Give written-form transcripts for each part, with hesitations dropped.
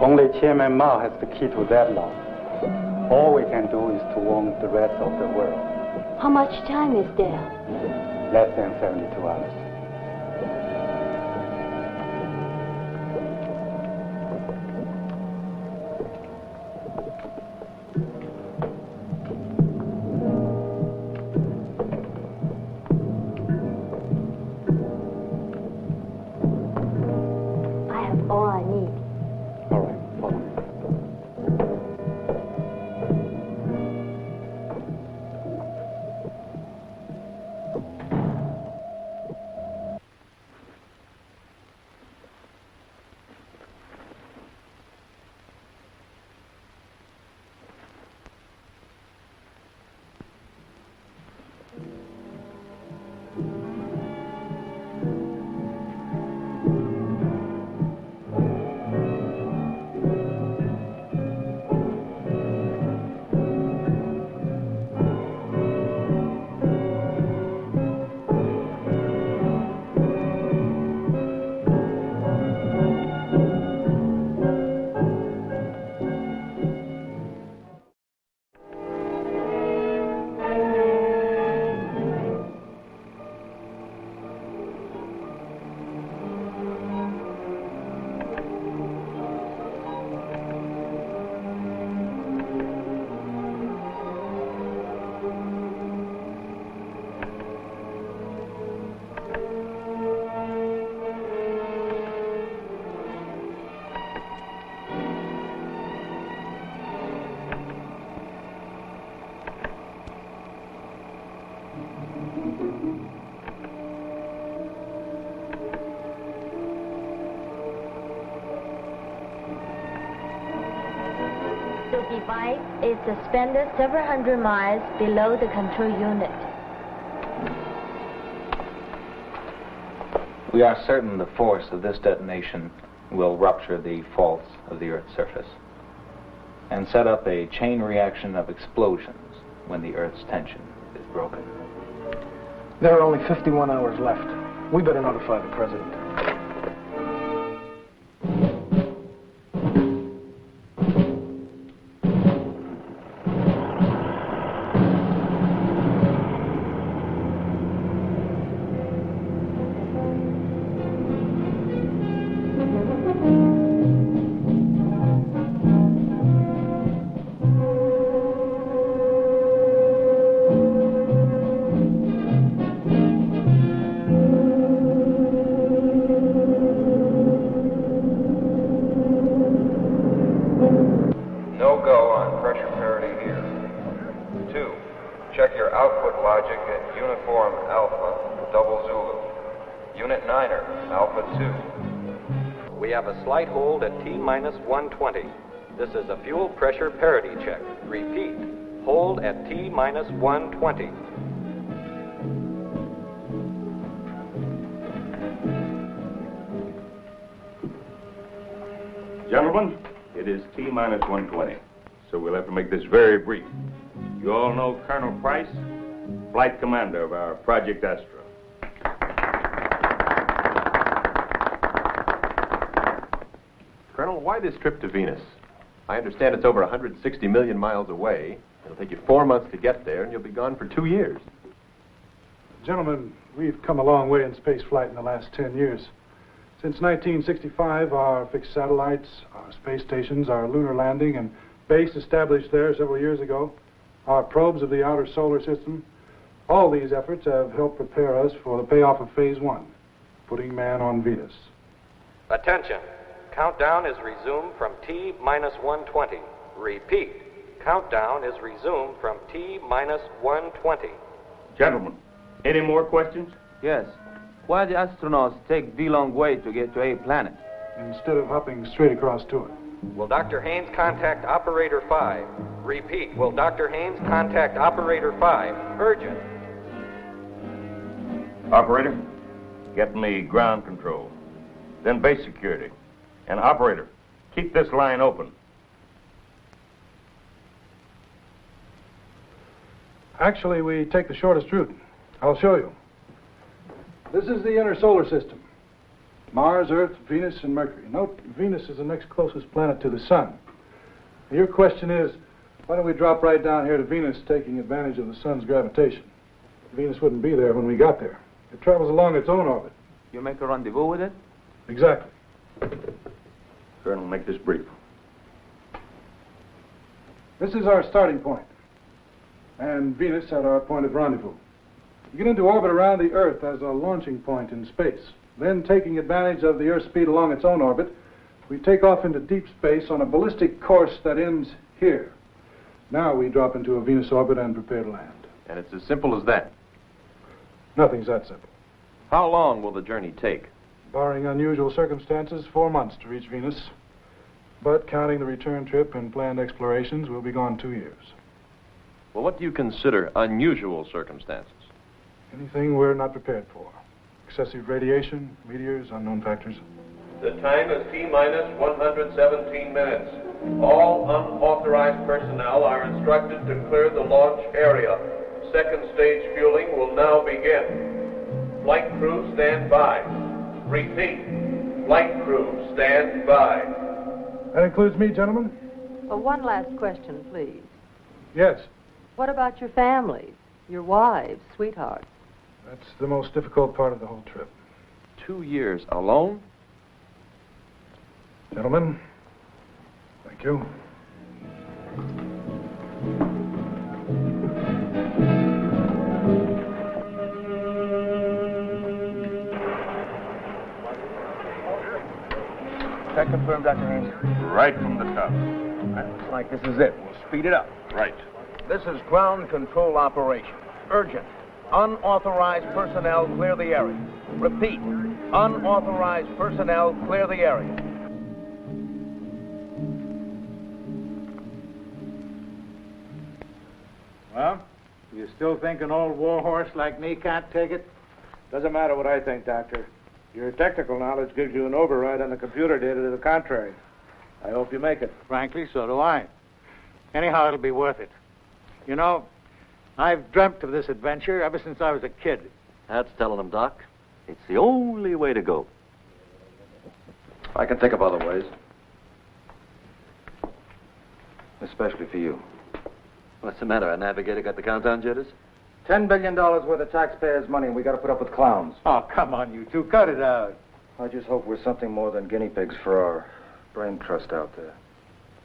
Only Chairman Mao has the key to that law. All we can do is to warn the rest of the world. How much time is there? Less than 72 hours. I have all I need. All right, follow me. The device is suspended several hundred miles below the control unit. We are certain the force of this detonation will rupture the faults of the Earth's surface and set up a chain reaction of explosions when the Earth's tension is broken. There are only 51 hours left. We better notify the president. Slight hold at T-minus 120. This is a fuel pressure parity check. Repeat, hold at T-minus 120. Gentlemen, it is T-minus 120, so we'll have to make this very brief. You all know Colonel Price, flight commander of our Project Astra. Colonel, why this trip to Venus? I understand it's over 160 million miles away. It'll take you 4 months to get there, and you'll be gone for 2 years. Gentlemen, we've come a long way in space flight in the last 10 years. Since 1965, our fixed satellites, our space stations, our lunar landing and base established there several years ago, our probes of the outer solar system, all these efforts have helped prepare us for the payoff of Phase 1, putting man on Venus. Attention. Countdown is resumed from T-minus 120. Repeat, countdown is resumed from T-minus 120. Gentlemen, any more questions? Yes. Why the astronauts take the long way to get to a planet? Instead of hopping straight across to it. Will Dr. Haynes contact Operator 5? Repeat, will Dr. Haynes contact Operator 5? Urgent. Operator, get me ground control, then base security. And operator, keep this line open. Actually, we take the shortest route. I'll show you. This is the inner solar system. Mars, Earth, Venus, and Mercury. Note, Venus is the next closest planet to the sun. Your question is, why don't we drop right down here to Venus, taking advantage of the sun's gravitation? Venus wouldn't be there when we got there. It travels along its own orbit. You make a rendezvous with it? Exactly. Colonel, make this brief. This is our starting point, and Venus at our point of rendezvous. We get into orbit around the Earth as a launching point in space. Then, taking advantage of the Earth's speed along its own orbit, we take off into deep space on a ballistic course that ends here. Now we drop into a Venus orbit and prepare to land. And it's as simple as that. Nothing's that simple. How long will the journey take? Barring unusual circumstances, 4 months to reach Venus. But counting the return trip and planned explorations, we'll be gone 2 years. Well, what do you consider unusual circumstances? Anything we're not prepared for. Excessive radiation, meteors, unknown factors. The time is T-minus 117 minutes. All unauthorized personnel are instructed to clear the launch area. Second stage fueling will now begin. Flight crew, stand by. Repeat. Flight crew, stand by. That includes me, gentlemen? One last question, please. Yes. What about your families, your wives, sweethearts? That's the most difficult part of the whole trip. 2 years alone? Gentlemen, thank you. Check confirmed, Dr. Haynes. Right from the top. Looks like this is it. We'll speed it up. Right. This is ground control operation. Urgent. Unauthorized personnel clear the area. Repeat. Unauthorized personnel clear the area. Well, you still think an old warhorse like me can't take it? Doesn't matter what I think, Doctor. Your technical knowledge gives you an override on the computer data to the contrary. I hope you make it. Frankly, so do I. Anyhow, it'll be worth it. You know, I've dreamt of this adventure ever since I was a kid. That's telling them, Doc. It's the only way to go. I can think of other ways. Especially for you. What's the matter? Our navigator got the countdown jitters? $10 billion worth of taxpayers' money, and we got to put up with clowns. Oh, come on, you two. Cut it out. I just hope we're something more than guinea pigs for our brain trust out there.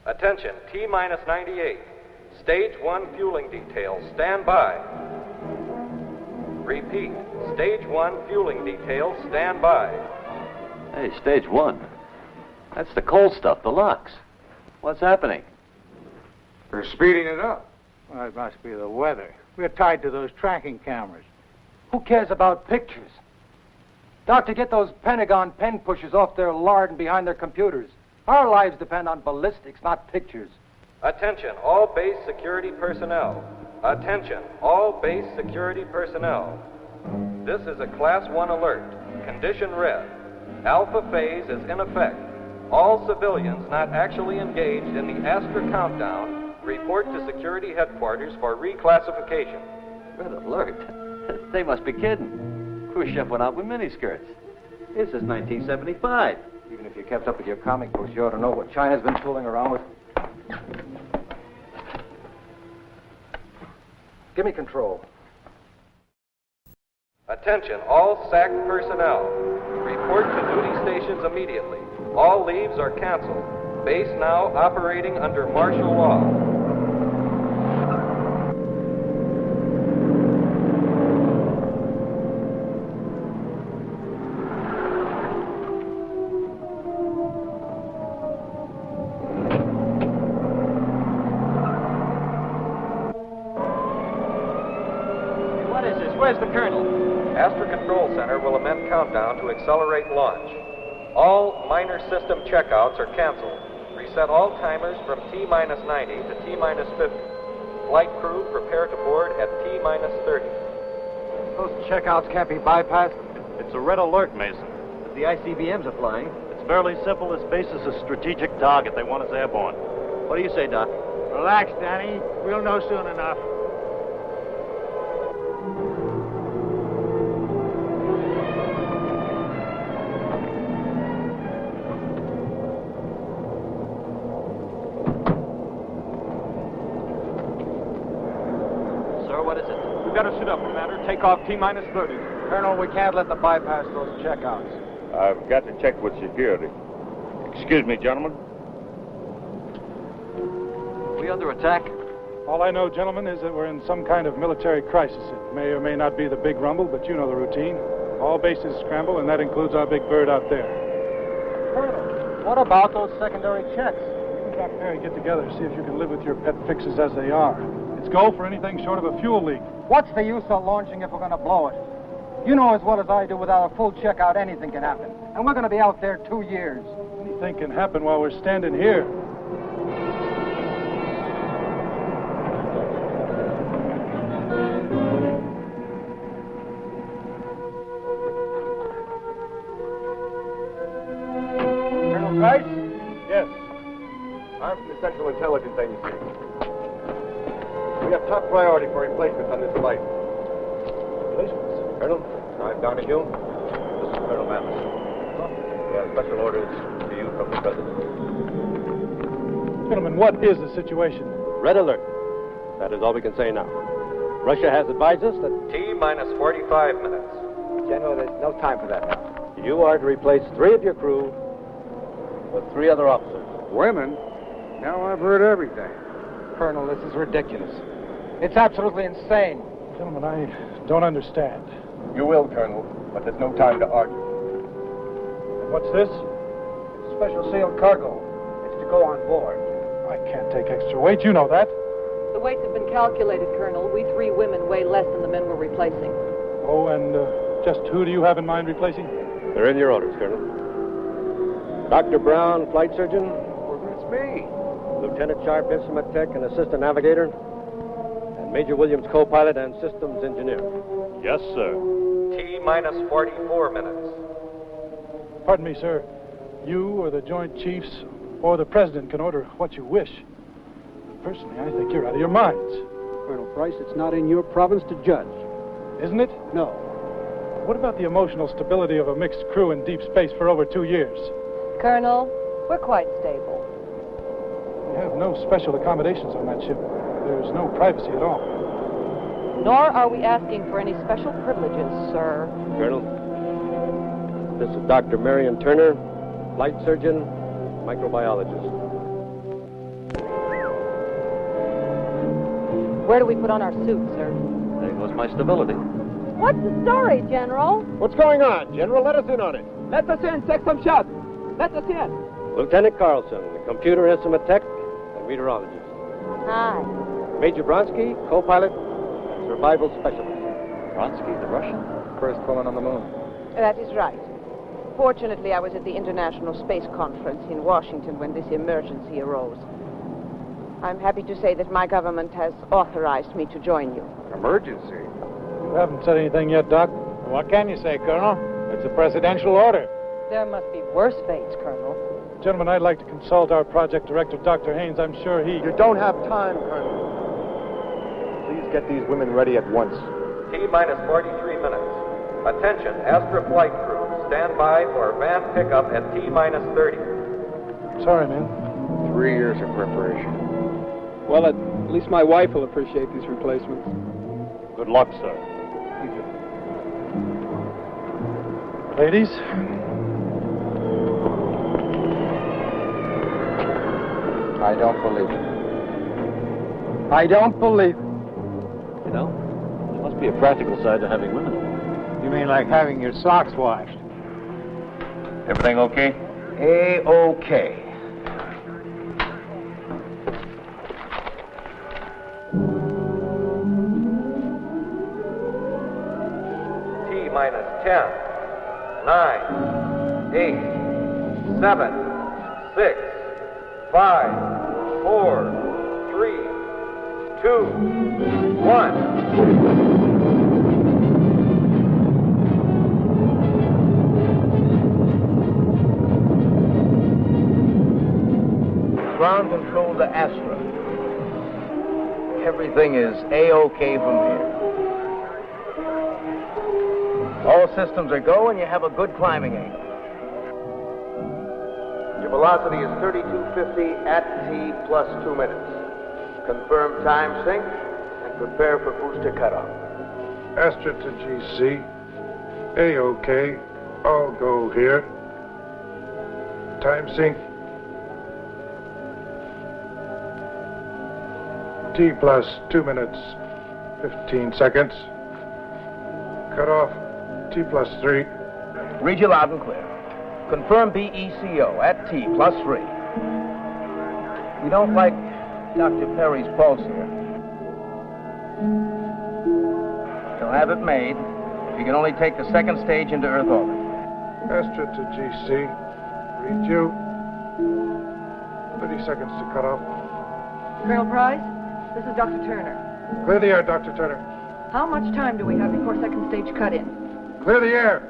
Attention, T-minus 98. Stage 1 fueling details, stand by. Repeat, Stage 1 fueling details, stand by. Hey, stage 1. That's the cold stuff, the locks. What's happening? They're speeding it up. Well, it must be the weather. We're tied to those tracking cameras. Who cares about pictures? Doctor, get those Pentagon pen pushers off their lard and behind their computers. Our lives depend on ballistics, not pictures. Attention, all base security personnel. Attention, all base security personnel. This is a Class 1 alert. Condition red. Alpha phase is in effect. All civilians not actually engaged in the Astra countdown report to security headquarters for reclassification. Red alert? They must be kidding. Khrushchev went out with miniskirts. This is 1975. Even if you kept up with your comic books, you ought to know what China's been fooling around with. Give me control. Attention, all SAC personnel. Report to duty stations immediately. All leaves are canceled. Base now operating under martial law. Where's the Colonel? Astra Control Center will amend countdown to accelerate launch. All minor system checkouts are canceled. Reset all timers from T-minus 90 to T-minus 50. Flight crew prepare to board at T-minus 30. Those checkouts can't be bypassed. It's a red alert, Mason. But the ICBMs are flying. It's fairly simple. This base is a strategic target. They want us airborne. What do you say, Doc? Relax, Danny. We'll know soon enough. Takeoff T-minus 30. Colonel, we can't let them bypass those checkouts. I've got to check with security. Excuse me, gentlemen. Are we under attack? All I know, gentlemen, is that we're in some kind of military crisis. It may or may not be the big rumble, but you know the routine. All bases scramble, and that includes our big bird out there. Colonel, what about those secondary checks? You and Dr. Mary get together, see if you can live with your pet fixes as they are. It's go for anything short of a fuel leak. What's the use of launching if we're going to blow it? You know as well as I do, without a full checkout, anything can happen. And we're going to be out there 2 years. Anything can happen while we're standing here. Colonel Price? Yes. I'm from the Central Intelligence Agency. We have top priority for replacements on this flight. Replacements? Colonel, I'm Donahue. This is Colonel Mathis. We have special orders to you from the President. Gentlemen, what is the situation? Red alert. That is all we can say now. Russia has advised us that... T-minus 45 minutes. General, there's no time for that now. You are to replace 3 of your crew with 3 other officers. Women? Now I've heard everything. Colonel, this is ridiculous. It's absolutely insane. Gentlemen, I don't understand. You will, Colonel, but there's no time to argue. What's this? It's special sealed cargo. It's to go on board. I can't take extra weight, you know that. The weights have been calculated, Colonel. We 3 women weigh less than the men we're replacing. Oh, and just who do you have in mind replacing? They're in your orders, Colonel. Dr. Brown, flight surgeon. Well, that's me. Lieutenant Sharp, instrument tech and assistant navigator. And Major Williams, co-pilot and systems engineer. Yes, sir. T-minus 44 minutes. Pardon me, sir. You or the Joint Chiefs or the President can order what you wish. Personally, I think you're out of your minds. Colonel Price, it's not in your province to judge. Isn't it? No. What about the emotional stability of a mixed crew in deep space for over 2 years? Colonel, we're quite stable. We have no special accommodations on that ship. There's no privacy at all. Nor are we asking for any special privileges, sir. Colonel, this is Dr. Marion Turner, flight surgeon, microbiologist. Where do we put on our suits, sir? There goes my stability. What's the story, General? What's going on, General? Let us in on it. Let us in, take some shots. Let us in. Lieutenant Carlson, computer instrument tech and meteorologist. Hi. Major Bronsky, co-pilot and survival specialist. Bronsky, the Russian? First woman on the moon. That is right. Fortunately, I was at the International Space Conference in Washington when this emergency arose. I'm happy to say that my government has authorized me to join you. Emergency? You haven't said anything yet, Doc. What can you say, Colonel? It's a presidential order. There must be worse fates, Colonel. Gentlemen, I'd like to consult our project director, Dr. Haynes. I'm sure he... You don't have time, Colonel. Please get these women ready at once. T-minus 43 minutes. Attention, Astra flight crew. Stand by for van pickup at T-minus 30. Sorry, man. 3 years of preparation. Well, at least my wife will appreciate these replacements. Good luck, sir. Ladies? I don't believe it. I don't believe it. You know, there must be a practical side to having women. You mean like having your socks washed? Everything okay? A-okay. T-minus 10, 9, 8, 7, 6, 5, 4, 3, 2, 1. Ground control to Astra. Everything is A-OK from here. All systems are go and you have a good climbing angle. Your velocity is 3250 at T plus 2 minutes. Confirm time sync and prepare for booster cutoff. Astra to GC. A-OK. All go here. Time sync. T plus 2 minutes, 15 seconds. Cut off. T plus 3. Read you loud and clear. Confirm BECO at T plus 3. We don't like Dr. Perry's pulse here. He'll have it made. You can only take the second stage into Earth orbit. Astra to GC. Read you. 30 seconds to cut off. Colonel Price, this is Dr. Turner. Clear the air, Dr. Turner. How much time do we have before second stage cut-in? Clear the air.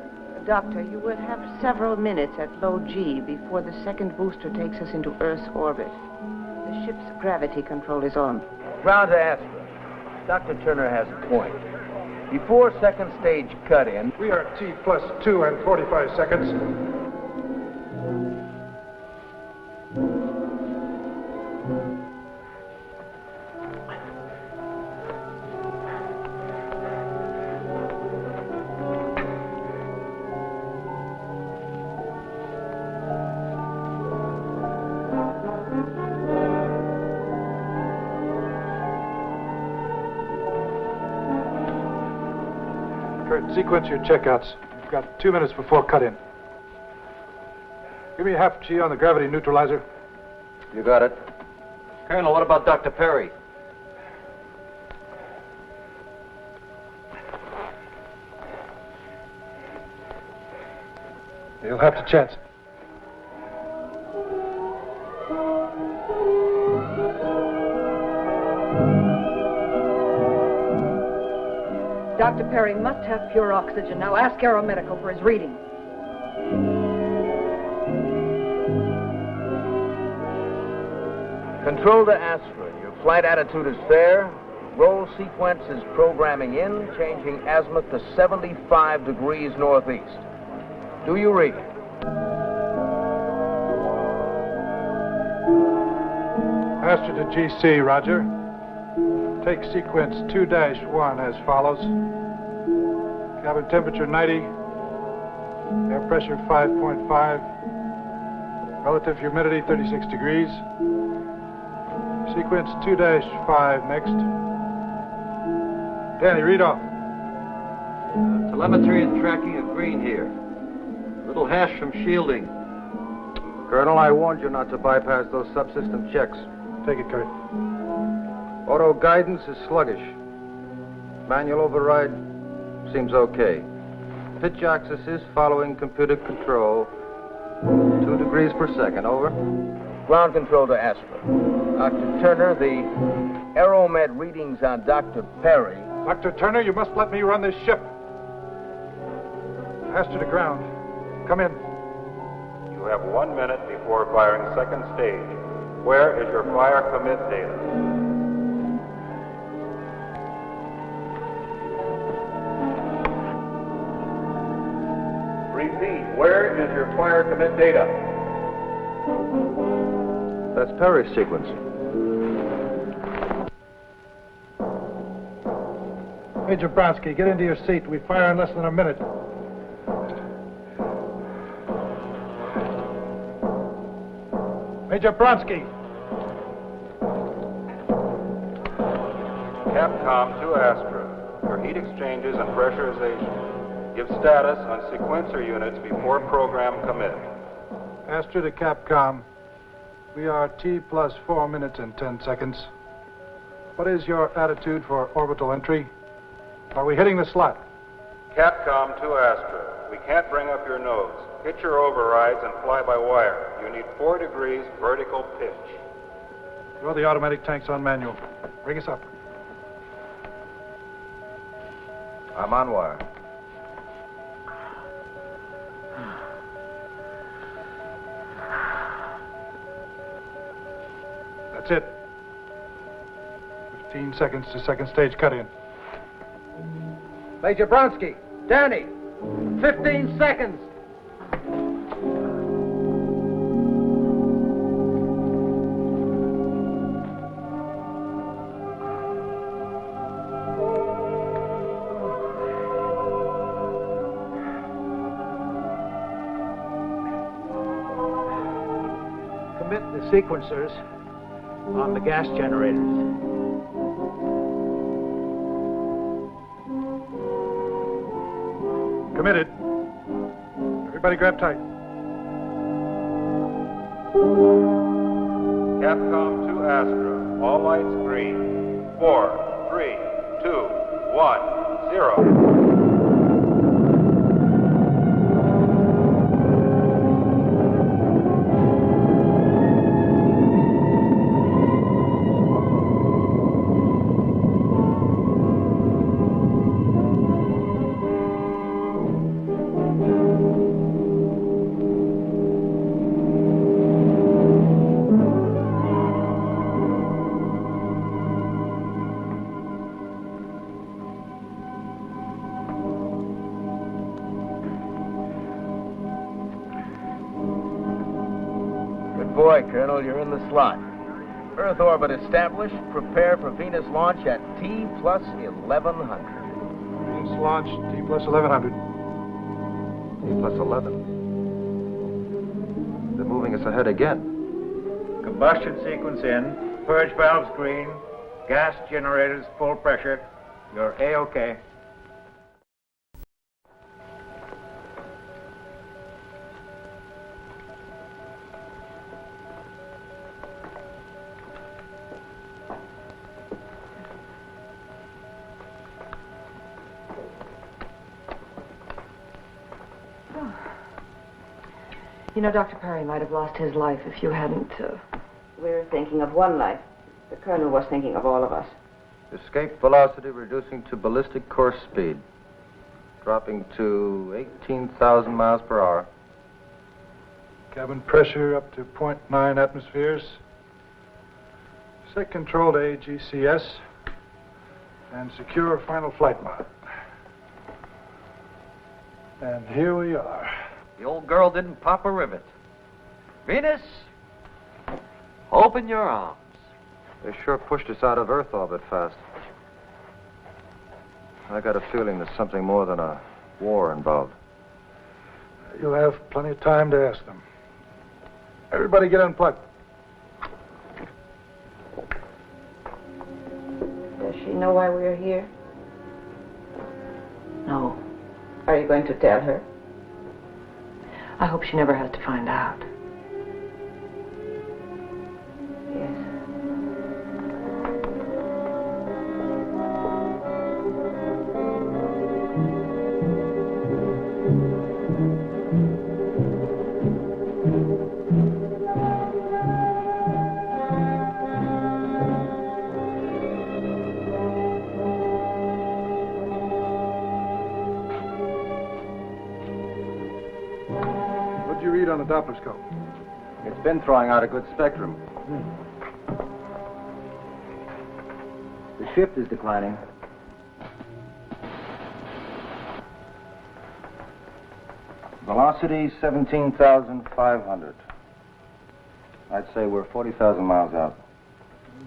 Doctor, you will have several minutes at low G before the second booster takes us into Earth's orbit. The ship's gravity control is on. Ground to Astra. Dr. Turner has a point. Before second stage cut-in... We are T plus 2 and 45 seconds. Sequence your checkouts. You've got 2 minutes before cut-in. Give me a half G on the gravity neutralizer. You got it. Colonel, what about Dr. Perry? You'll have to chance it. Dr. Perry must have pure oxygen. Now ask Aeromedical for his reading. Control to Astra. Your flight attitude is fair. Roll sequence is programming in, changing azimuth to 75 degrees northeast. Do you read? Astra to GC, roger. Take sequence 2-1 as follows. Cabin temperature 90. Air pressure 5.5. Relative humidity 36 degrees. Sequence 2-5 next. Danny, read off. Telemetry and tracking of green here. Little hash from shielding. Colonel, I warned you not to bypass those subsystem checks. Take it, Kurt. Auto guidance is sluggish. Manual override seems okay. Pitch axis is following computer control. 2 degrees per second, over. Ground control to Astra. Dr. Turner, the Aeromed readings on Dr. Perry. Dr. Turner, you must let me run this ship. Astra to ground. Come in. You have 1 minute before firing second stage. Where is your fire commit data? Repeat, where is your fire commit data? That's Perry's sequence. Major Bronsky, get into your seat. We fire in less than a minute. Major Bronsky. Capcom to Astra. Your heat exchanges and pressurization. Give status on sequencer units before program commit. Astra to Capcom. We are T plus 4 minutes and 10 seconds. What is your attitude for orbital entry? Are we hitting the slot? Capcom to Astra. We can't bring up your nose. Hit your overrides and fly by wire. You need 4 degrees vertical pitch. Throw the automatic tanks on manual. Bring us up. I'm on wire. That's it. 15 seconds to second stage cut-in. Major Bronsky, Danny, 15 seconds. fit the sequencers on the gas generators. Committed. Everybody grab tight. Capcom to Astra. All lights green. 4, 3, 2, 1, 0. Boy, Colonel, you're in the slot. Earth orbit established. Prepare for Venus launch at T plus 1100. Venus launch, T plus 1100. T plus 11. They're moving us ahead again. Combustion sequence in. Purge valves green. Gas generators full pressure. You're A-OK. You know, Dr. Perry might have lost his life if you hadn't... We're thinking of one life. The Colonel was thinking of all of us. Escape velocity reducing to ballistic course speed. Dropping to 18,000 miles per hour. Cabin pressure up to 0.9 atmospheres. Set control to AGCS. And secure final flight mode. And here we are. The old girl didn't pop a rivet. Venus, open your arms. They sure pushed us out of Earth orbit fast. I got a feeling there's something more than a war involved. You'll have plenty of time to ask them. Everybody get unplugged. Does she know why we're here? No. Are you going to tell her? I hope she never has to find out. On the Doppler scope. It's been throwing out a good spectrum. The shift is declining. Velocity 17,500. I'd say we're 40,000 miles out.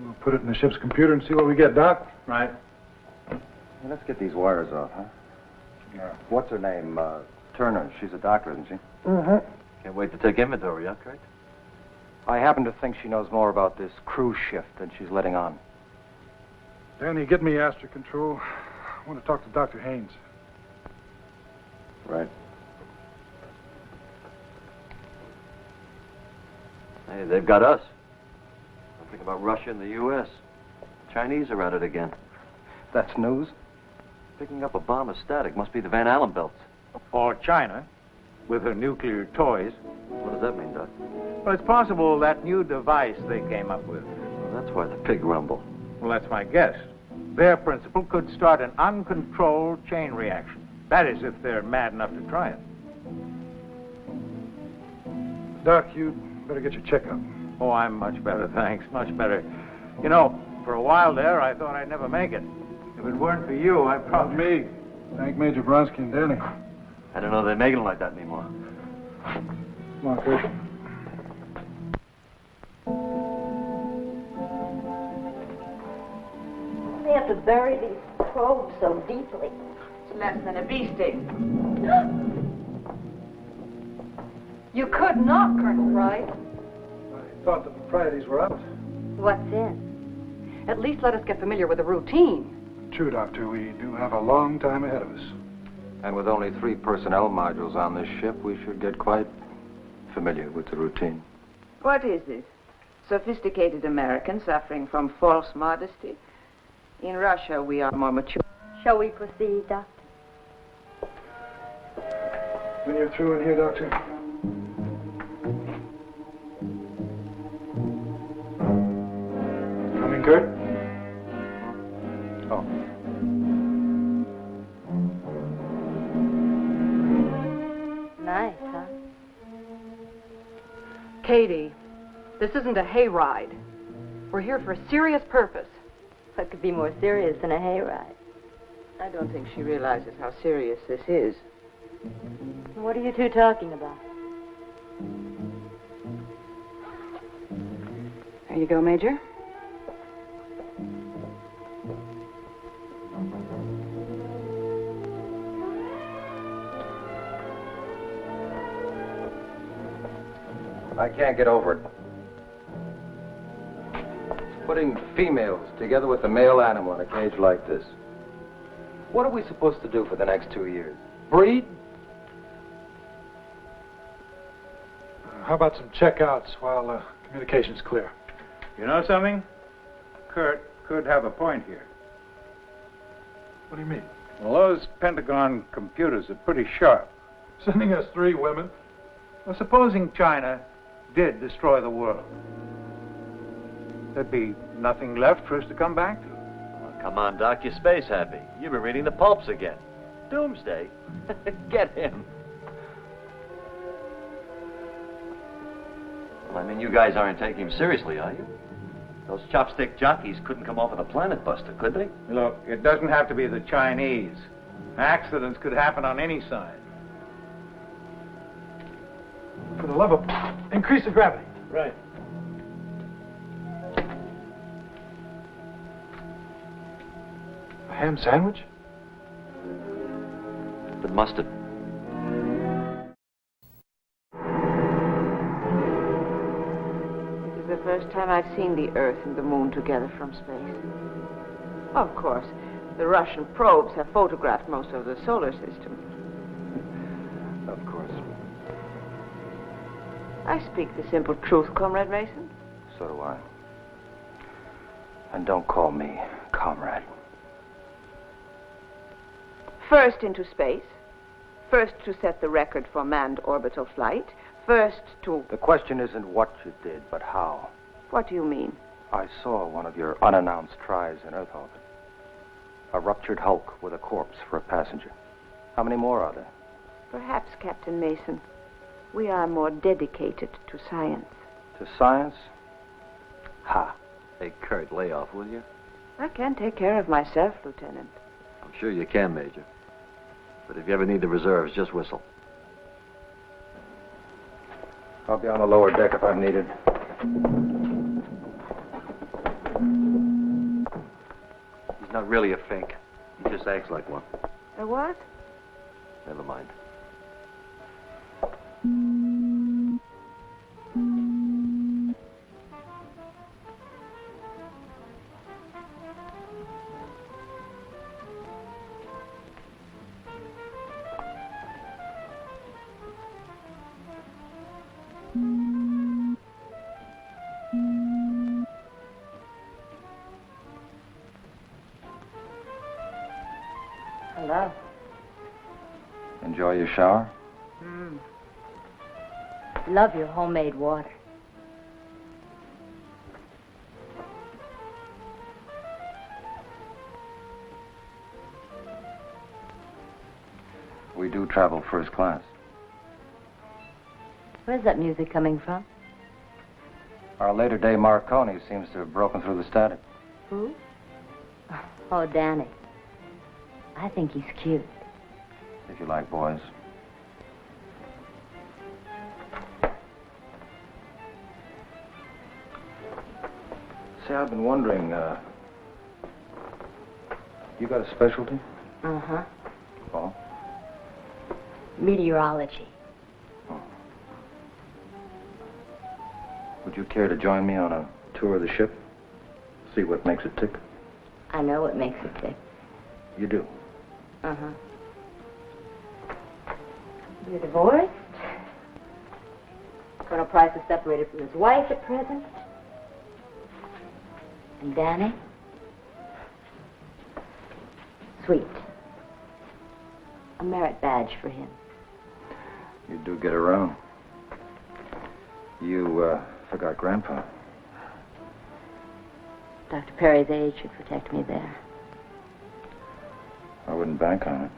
We'll put it in the ship's computer and see what we get, Doc. Right. Well, let's get these wires off, huh? Yeah. What's her name? Turner. She's a doctor, isn't she? Mm-hmm. Can't wait to take inventory, huh, Kurt? I happen to think she knows more about this cruise shift than she's letting on. Danny, get me Astra Control. I want to talk to Dr. Haynes. Right. Hey, they've got us. Something about Russia and the U.S. Chinese are at it again. That's news? Picking up a bomb is static. Must be the Van Allen belts. Or China, with her nuclear toys. What does that mean, Doc? Well, it's possible that new device they came up with. Well, that's why the pig rumble. Well, that's my guess. Their principle could start an uncontrolled chain reaction. That is, if they're mad enough to try it. Doc, you better get your checkup. Oh, I'm much better, thanks. Much better. You know, for a while there, I thought I'd never make it. If it weren't for you, I'd probably... Me. Thank Major Bronsky and Danny. I don't know they make them like that anymore. Come on, Chris. They have to bury these probes so deeply. It's less than a bee sting. You could not, Colonel Wright. thought the proprieties were out. What's in? At least let us get familiar with the routine. True, Doctor. We do have a long time ahead of us. And with only 3 personnel modules on this ship, we should get quite familiar with the routine. What is this? Sophisticated American suffering from false modesty? In Russia, we are more mature. Shall we proceed, Doctor? When you're through in here, Doctor. Coming, Kurt? Oh. Nice, huh? Katie, this isn't a hayride. We're here for a serious purpose. What could be more serious than a hayride? I don't think she realizes how serious this is. What are you two talking about? There you go, Major. I can't get over it. Putting females together with a male animal in a cage like this. What are we supposed to do for the next 2 years? Breed? How about some checkouts while communication's clear? You know something? Kurt could have a point here. What do you mean? Well, those Pentagon computers are pretty sharp. Sending us 3 women? Well, supposing China did destroy the world, there'd be nothing left for us to come back to. Well, come on, Doc, you're space happy. You've been reading the pulps again. Doomsday? Get him. Well, I mean, you guys aren't taking him seriously, are you? Those chopstick jockeys couldn't come off with a planet buster, could they? Look, it doesn't have to be the Chinese. Accidents could happen on any side. For the love of... Increase the gravity. Right. A ham sandwich? The mustard. It is the first time I've seen the Earth and the Moon together from space. Of course, the Russian probes have photographed most of the solar system. Of course. I speak the simple truth, Comrade Mason. So do I. And don't call me comrade. First into space. First to set the record for manned orbital flight. First to... The question isn't what you did, but how. What do you mean? I saw one of your unannounced tries in Earth orbit. A ruptured hulk with a corpse for a passenger. How many more are there? Perhaps, Captain Mason, we are more dedicated to science. To science? Ha. Hey, Kurt, lay off, will you? I can take care of myself, Lieutenant. I'm sure you can, Major. But if you ever need the reserves, just whistle. I'll be on the lower deck if I'm needed. He's not really a fink. He just acts like one. A what? Never mind. Hello. Enjoy your shower? Love your homemade water. We do travel first class. Where's that music coming from? Our later day Marconi seems to have broken through the static. Who? Oh, Danny. I think he's cute. If you like boys. Say, I've been wondering, you got a specialty? Uh-huh. Oh? Meteorology. Would you care to join me on a tour of the ship? See what makes it tick? I know what makes it tick. You do? Uh-huh. You're divorced. Colonel Price is separated from his wife at present. And Danny? Sweet. A merit badge for him. You do get around. You, forgot Grandpa. Dr. Perry's age should protect me there. I wouldn't bank on it.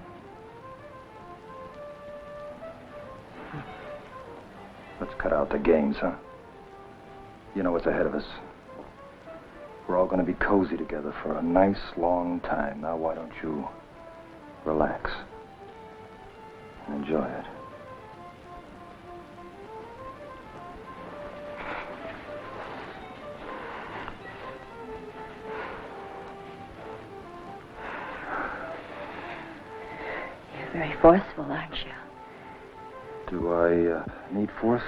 Let's cut out the games, huh? You know what's ahead of us. We're all going to be cozy together for a nice long time. Now, why don't you relax and enjoy it? You're very forceful, aren't you? Do I need force?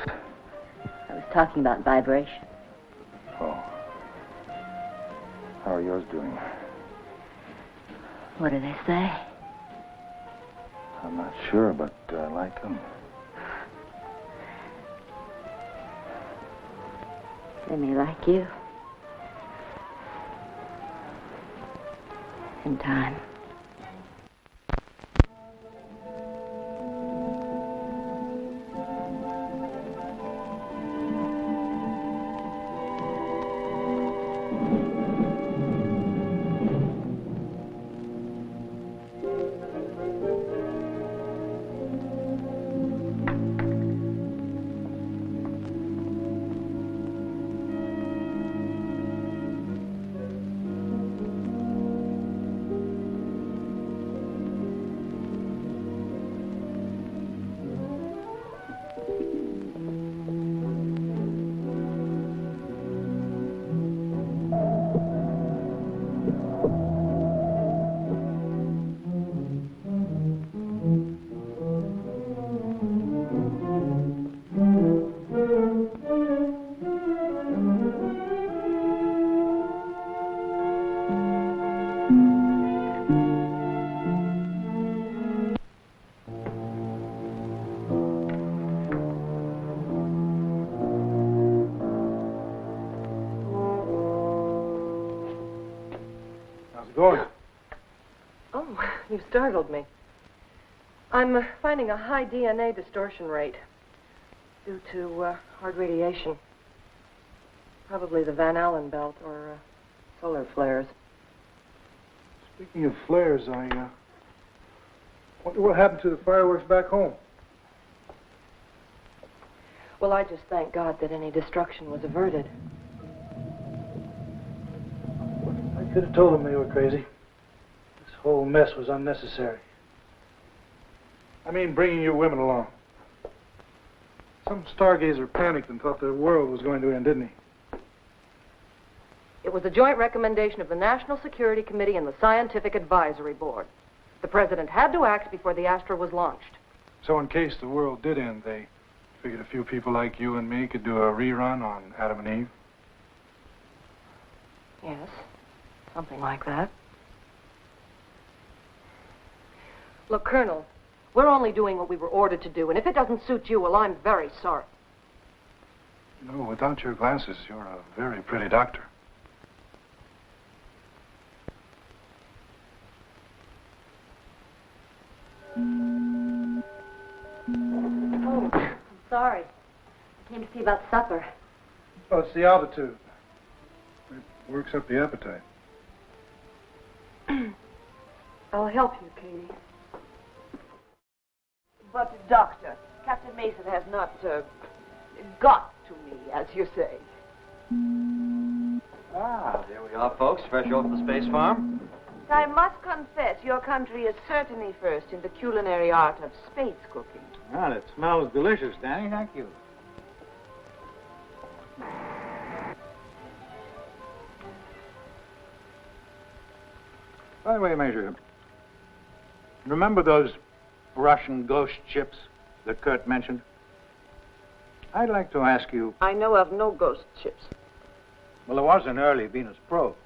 I was talking about vibration. Oh. How are yours doing? What do they say? I'm not sure, but I like them. They may like you. In time. You startled me. I'm finding a high DNA distortion rate due to hard radiation. Probably the Van Allen belt or solar flares. Speaking of flares, I wonder what happened to the fireworks back home. Well, I just thank God that any destruction was averted. I could have told them they were crazy. This whole mess was unnecessary. I mean, bringing you women along. Some stargazer panicked and thought the world was going to end, didn't he? It was a joint recommendation of the National Security Committee and the Scientific Advisory Board. The president had to act before the Astra was launched. So in case the world did end, they figured a few people like you and me could do a rerun on Adam and Eve? Yes, something like that. Look, Colonel, we're only doing what we were ordered to do, and if it doesn't suit you, well, I'm very sorry. You know, without your glasses, you're a very pretty doctor. Oh, I'm sorry. I came to see about supper. Oh, it's the altitude. It works up the appetite. I'll help you, Katie. But, Doctor, Captain Mason has not got to me, as you say. Ah, there we are, folks, fresh off the space farm. I must confess, your country is certainly first in the culinary art of space cooking. Well, it smells delicious, Danny. Thank you. By the way, Major, remember those Russian ghost ships that Kurt mentioned? I'd like to ask you... I know of no ghost ships. Well, there was an early Venus probe.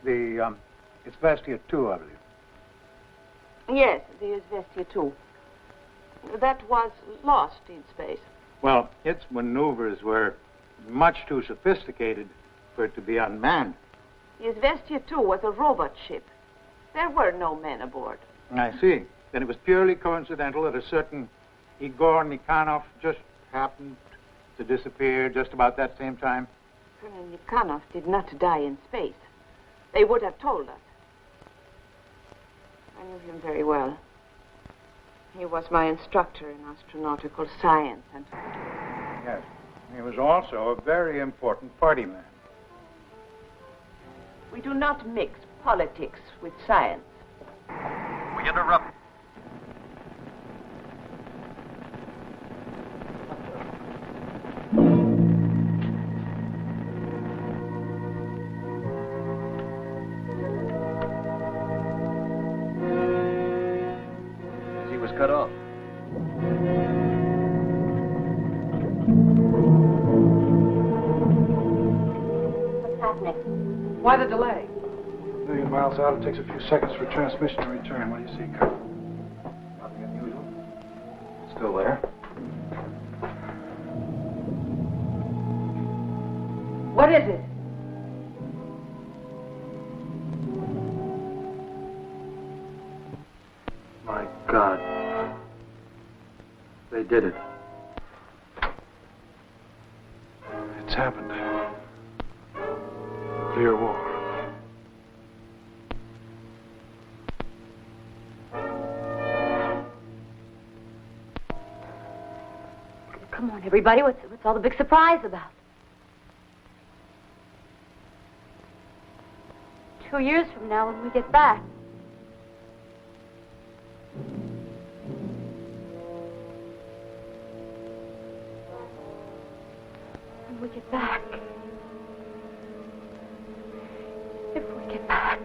It's Vestia 2, I believe. Yes, the Izvestia 2. That was lost in space. Well, its maneuvers were much too sophisticated for it to be unmanned. The Izvestia 2 was a robot ship. There were no men aboard. I see. Then it was purely coincidental that a certain Igor Nikhanov just happened to disappear just about that same time? Colonel Nikhanov did not die in space. They would have told us. I knew him very well. He was my instructor in astronautical science and... Yes. He was also a very important party man. We do not mix politics with science. We interrupt. He was cut off. What's happening? Why the delay? A million miles out, it takes a few seconds for transmission to return. What do you see, Colonel? Nothing unusual. Still there. What is it? My God. They did it. It's happened. Nuclear war. Come on, everybody. What's all the big surprise about? 2 years from now when we get back. When we get back. If we get back.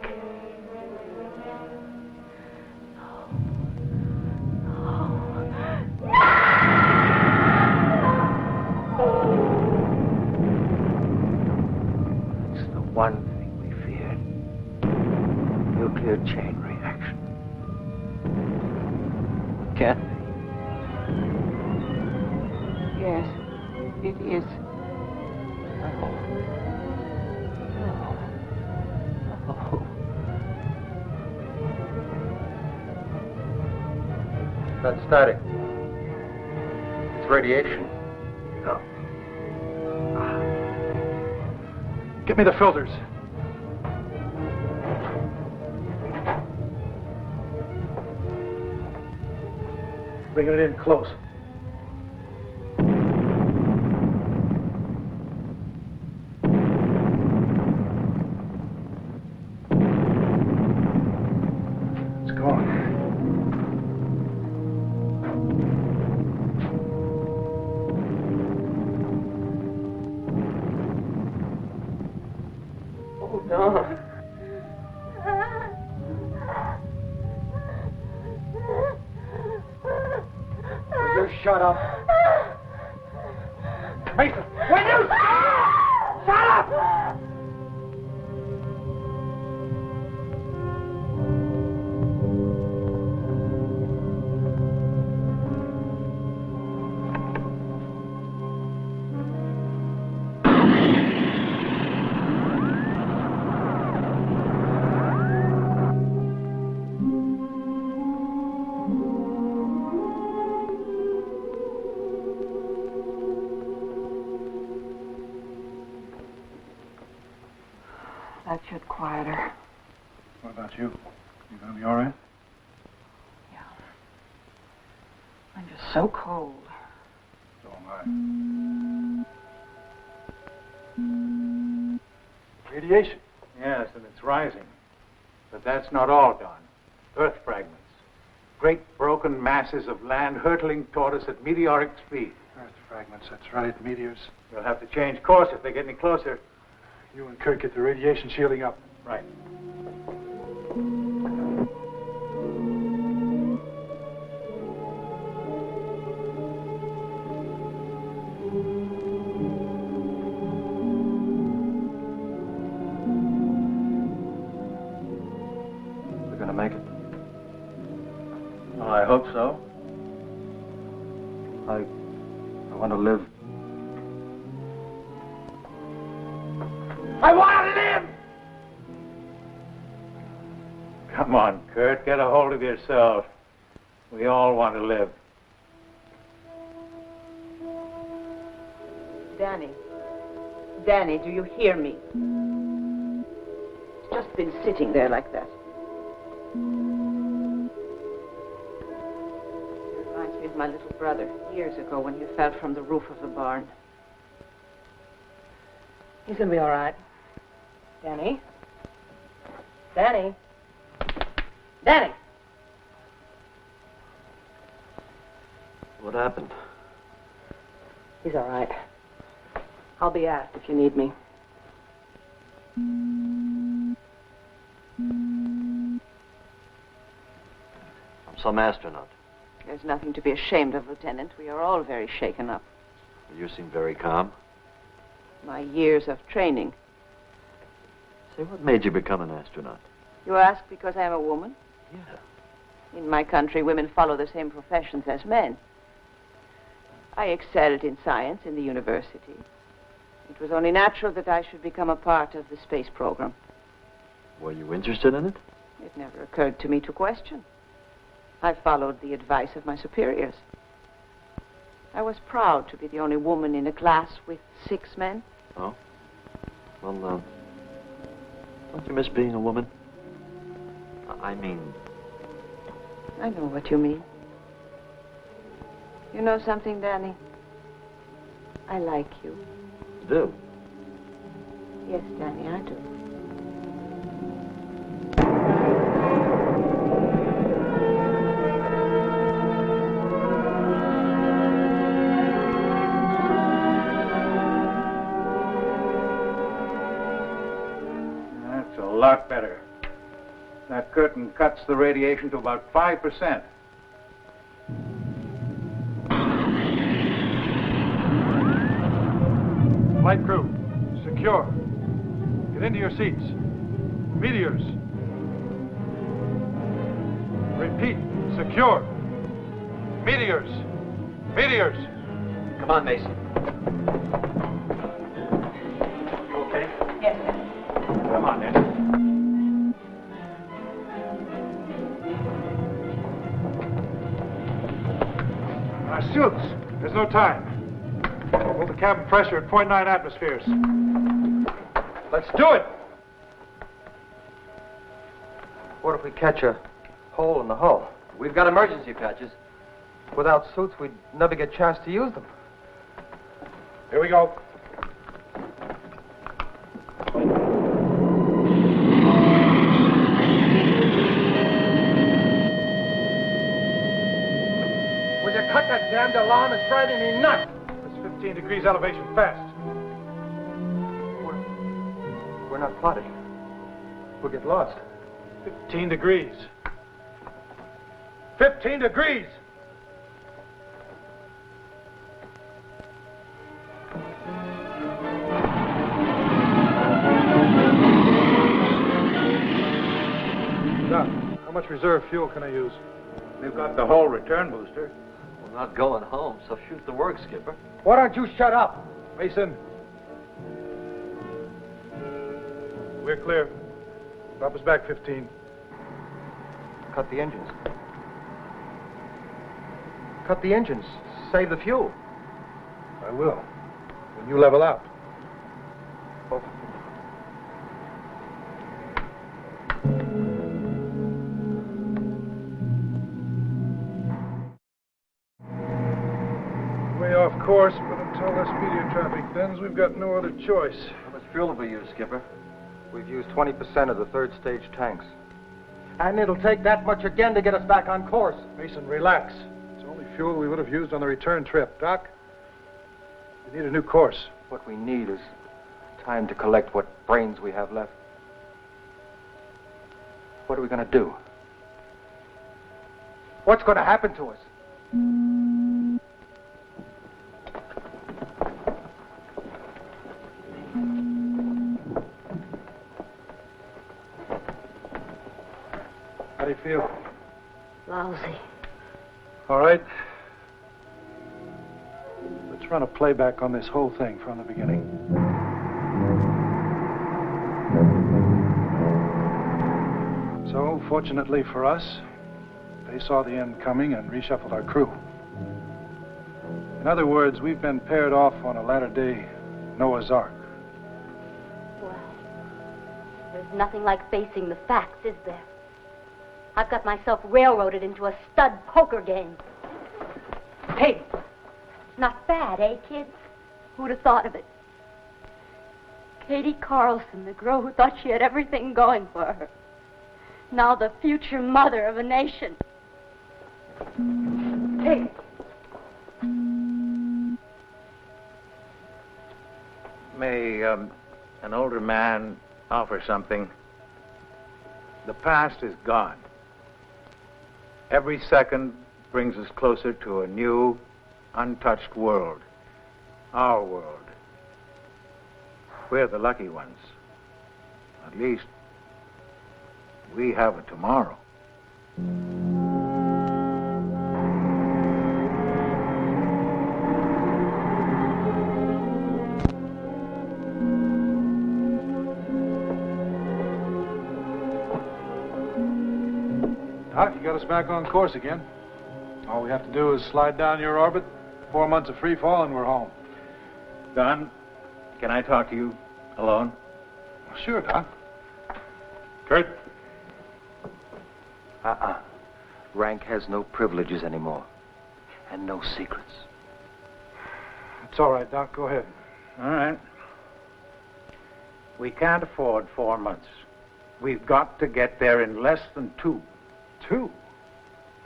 It's the one thing we feared. Nuclear chain reaction. Kathy. Yes, it is. That's static. It's radiation. No. Get me the filters. Bringing it in close. It's gone. Oh, no. Will you shut up? Mason, will you shut up? That should quieter. What about you? You gonna be all right? I'm just so cold. So am I. Radiation. Yes, and it's rising. But that's not all, Don. Earth fragments. Great broken masses of land hurtling toward us at meteoric speed. Earth fragments, that's right. Meteors. We'll have to change course if they get any closer. You and Kurt get the radiation shielding up. Right. hope so. I want to live. I want to live! Come on, Kurt, get a hold of yourself. We all want to live. Danny. Danny, do you hear me? He's just been sitting there like that. Reminds me of my little brother, years ago when he fell from the roof of the barn. He's gonna be all right. Danny? Danny? Danny! What happened? He's all right. I'll be asked if you need me. I'm some astronaut. There's nothing to be ashamed of, Lieutenant. We are all very shaken up. You seem very calm. My years of training. Say, what made you become an astronaut? You ask because I am a woman? Yeah. In my country, women follow the same professions as men. I excelled in science in the university. It was only natural that I should become a part of the space program. Were you interested in it? It never occurred to me to question. I followed the advice of my superiors. I was proud to be the only woman in a class with 6 men. Oh? Well, don't you miss being a woman? I mean... I know what you mean. You know something, Danny? I like you. Do? Yes, Danny, I do. That's a lot better. That curtain cuts the radiation to about 5%. Flight crew, secure. Get into your seats. Meteors. Repeat, secure. Meteors. Meteors. Come on, Mason. You okay? Yes, sir. Come on, then. Our suits. There's no time. Hold the cabin pressure at 0.9 atmospheres. Let's do it! What if we catch a hole in the hull? We've got emergency patches. Without suits, we'd never get a chance to use them. Here we go. Will you cut that damned alarm? It's driving me nuts. It's 15 degrees elevation fast. We're not plotted. We'll get lost. 15 degrees. 15 degrees! Doc, how much reserve fuel can I use? We've got the whole return booster. We're not going home, so shoot the work, Skipper. Why don't you shut up? Mason. We're clear. Drop us back 15. Cut the engines. Cut the engines. Save the fuel. I will. When you level out. Oh. Way off course, but until this meteor traffic thins, we've got no other choice. How much fuel have we used, Skipper? We've used 20% of the third stage tanks. And it'll take that much again to get us back on course. Mason, relax. It's only fuel we would have used on the return trip. Doc, we need a new course. What we need is time to collect what brains we have left. What are we going to do? What's going to happen to us? How do you feel? Lousy. All right. Let's run a playback on this whole thing from the beginning. So, fortunately for us, they saw the end coming and reshuffled our crew. In other words, we've been paired off on a latter-day Noah's Ark. Well, there's nothing like facing the facts, is there? I've got myself railroaded into a stud poker game. Hey, not bad, eh, kids? Who'd have thought of it? Katie Carlson, the girl who thought she had everything going for her. Now the future mother of a nation. Hey. May an older man offer something? The past is gone. Every second brings us closer to a new, untouched world. Our world. We're the lucky ones. At least, we have a tomorrow. Doc, you got us back on course again. All we have to do is slide down your orbit, 4 months of free fall, and we're home. Don, can I talk to you alone? Sure, Doc. Kurt? Rank has no privileges anymore. And no secrets. It's all right, Doc. Go ahead. All right. We can't afford 4 months. We've got to get there in less than 2. 2?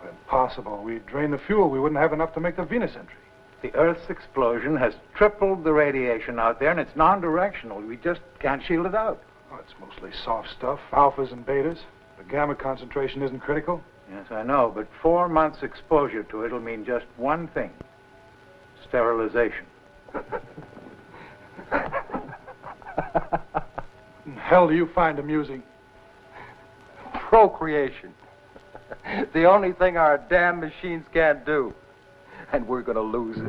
Impossible. We'd drain the fuel. We wouldn't have enough to make the Venus entry. The Earth's explosion has tripled the radiation out there, and it's non-directional. We just can't shield it out. Oh, it's mostly soft stuff, alphas and betas. The gamma concentration isn't critical. Yes, I know, but 4 months exposure to it'll mean just one thing. Sterilization. What the hell do you find amusing? Procreation. The only thing our damn machines can't do. And we're going to lose it.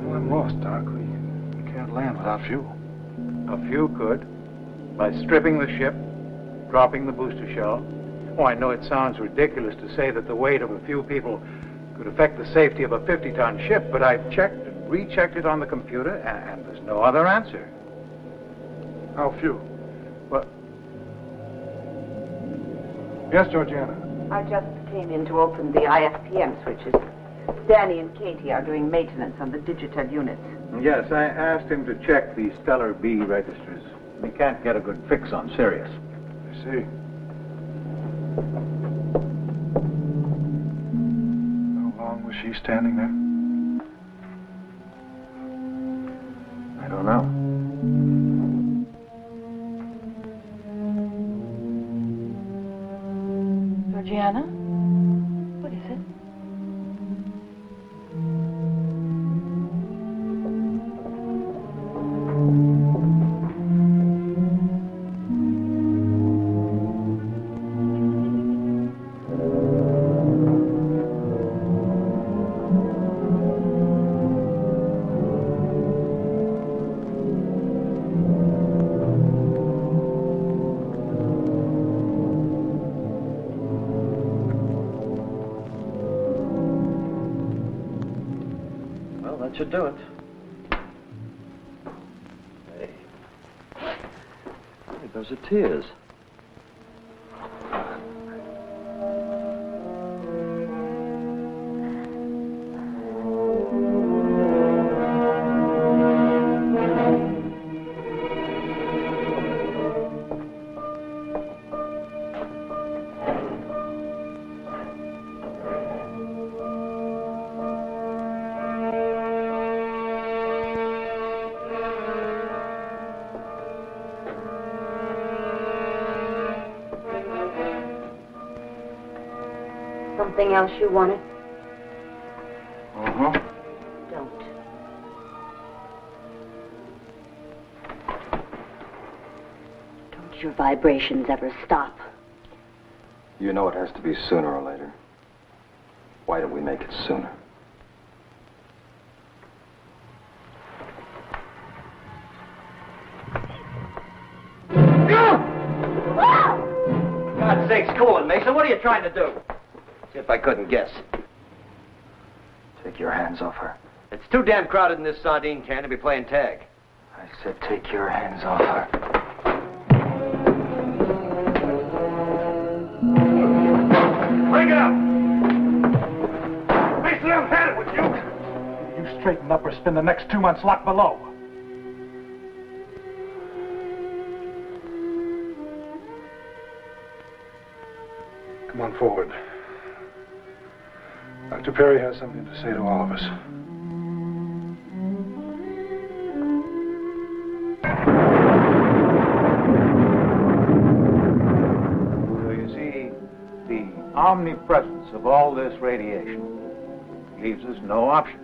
Well, I'm lost, Doc. We can't land without fuel. A few could. By stripping the ship, dropping the booster shell. Oh, I know it sounds ridiculous to say that the weight of a few people could affect the safety of a 50-ton ship, but I've checked and rechecked it on the computer, and there's no other answer. How few? Well... Yes, Georgiana? I just came in to open the IFPM switches. Danny and Katie are doing maintenance on the digital units. Yes, I asked him to check the Stellar B registers. We can't get a good fix on Sirius. I see. How long was she standing there? I don't know. Georgiana? What is it? That should do it. Hey. Hey, those are tears. Something else you wanted? Uh-huh. Don't. Don't your vibrations ever stop? You know it has to be sooner or later. Why don't we make it sooner? God's sakes, cool it, Mason. What are you trying to do? See if I couldn't guess. Take your hands off her. It's too damn crowded in this sardine can to be playing tag. I said take your hands off her. Bring it up! Mason, I've had it with you. You straighten up or spend the next 2 months locked below. Come on forward. Dr. Perry has something to say to all of us. So you see, the omnipresence of all this radiation leaves us no option.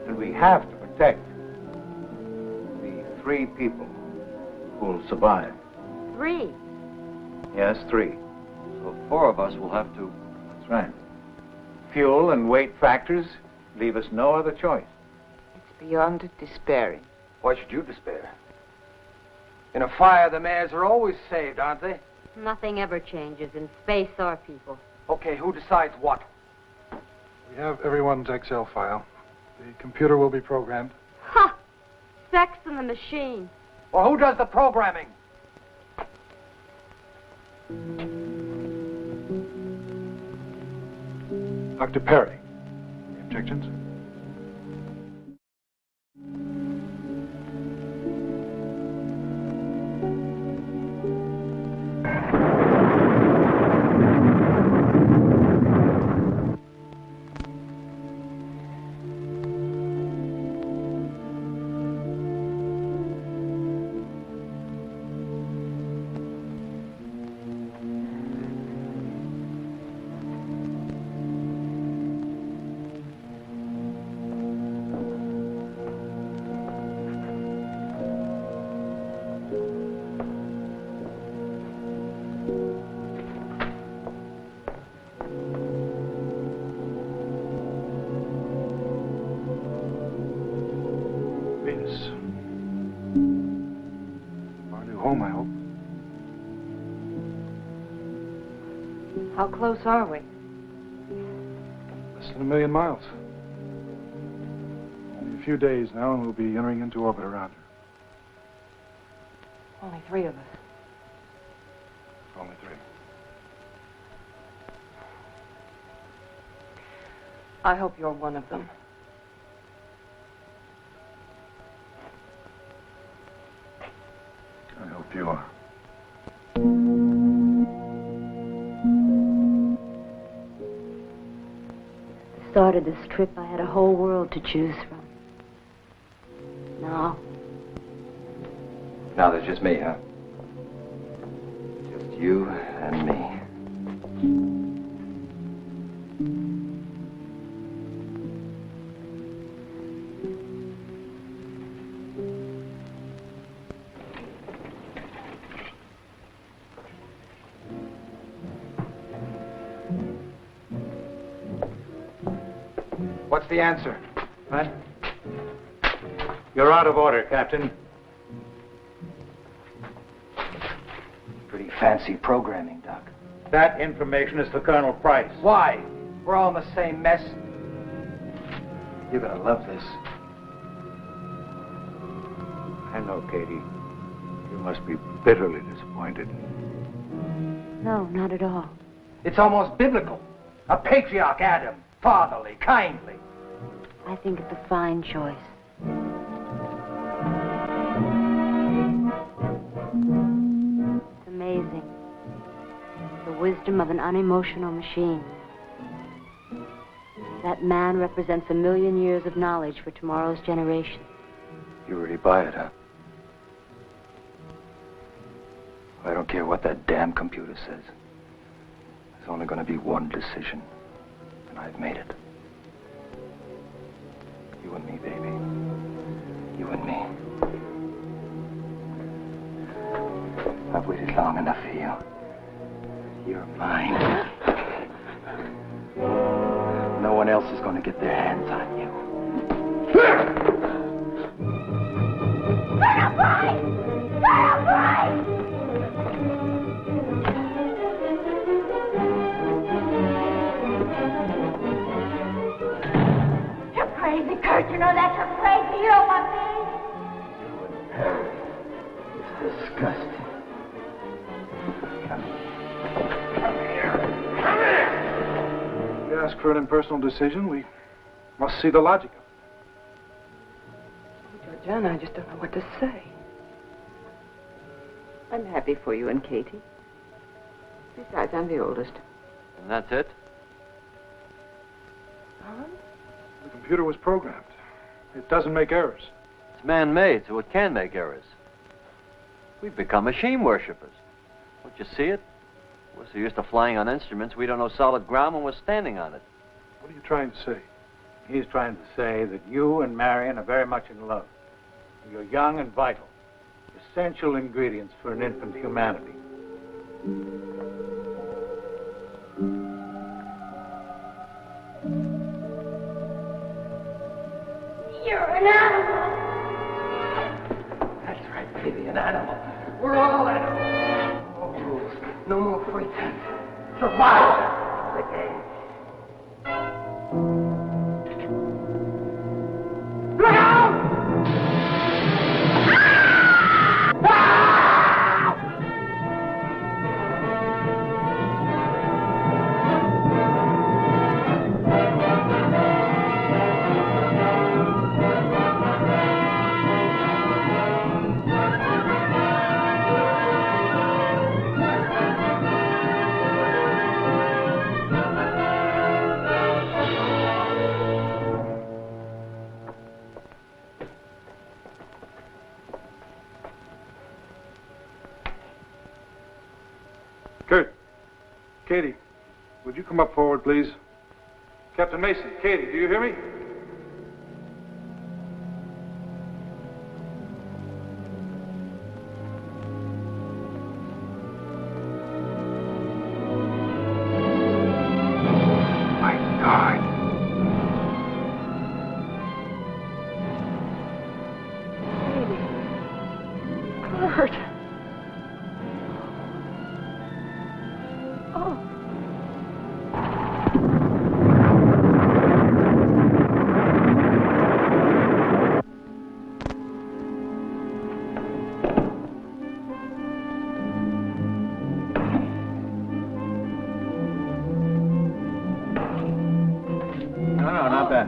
And we have to protect the 3 people who will survive. 3? Yes, 3. So 4 of us will have to... That's right. Fuel and weight factors leave us no other choice. It's beyond despairing. Why should you despair? In a fire, the mayors are always saved, aren't they? Nothing ever changes in space or people. Okay, who decides what? We have everyone's Excel file. The computer will be programmed. Ha! Sex in the machine. Well, who does the programming? Dr. Perry. Any objections? Our new home, I hope. How close are we? Less than 1 million miles. Only a few days now, and we'll be entering into orbit around her. Only 3 of us. Only 3. I hope you're one of them. I hope you are. At the start of this trip, I had a whole world to choose from. Now, Now there's just me, huh? Just you and me. What's the answer? What? You're out of order, Captain. Pretty fancy programming, Doc. That information is for Colonel Price. Why? We're all in the same mess. You're gonna love this. I know, Katie. You must be bitterly disappointed. no, not at all. It's almost biblical. A patriarch, Adam. Fatherly, kindly. I think it's a fine choice. It's amazing. The wisdom of an unemotional machine. That man represents 1 million years of knowledge for tomorrow's generation. You really buy it, huh? I don't care what that damn computer says. There's only gonna be one decision. And I've made it. You and me, baby. You and me. I've waited long enough for you. You're mine. No one else is going to get their hands on you. You're crazy, Kurt. You know that you're crazy. You don't want me. It's disgusting. You ask for an impersonal decision, we must see the logic of it. Georgiana, I just don't know what to say. I'm happy for you and Katie. Besides, I'm the oldest. And that's it? The computer was programmed. It doesn't make errors. It's man-made, so it can make errors. We've become machine worshippers. Don't you see it? We're so used to flying on instruments, we don't know solid ground when we're standing on it. What are you trying to say? He's trying to say that you and Marion are very much in love. You're young and vital. Essential ingredients for an infant humanity. You're an animal. That's right, baby, an animal. We're all animals. No rules, no more pretense. Survival. The game. Look out! Kurt. Katie, would you come up forward, please? Captain Mason, Katie, do you hear me? My God. Kurt. Oh. No, not that.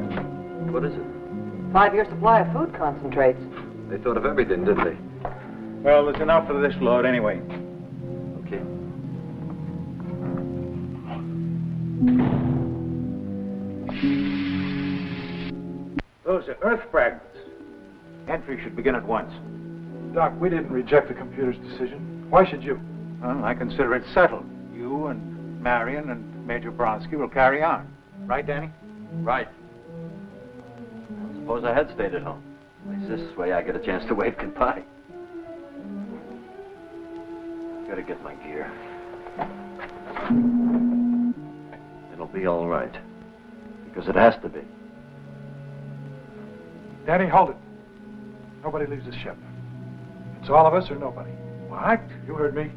What is it? 5-year supply of food concentrates. They thought of everything, didn't they? Well, there's enough for this load anyway. Okay. Those are Earth fragments. Entry should begin at once. Doc, we didn't reject the computer's decision. Why should you? Well, I consider it settled. You and Marion and Major Bronsky will carry on. Right, Danny? Right. Suppose I had stayed at home. At least this way I get a chance to wave goodbye. Gotta get my gear. It'll be all right. Because it has to be. Danny, hold it. Nobody leaves the ship. It's all of us or nobody. What? You heard me.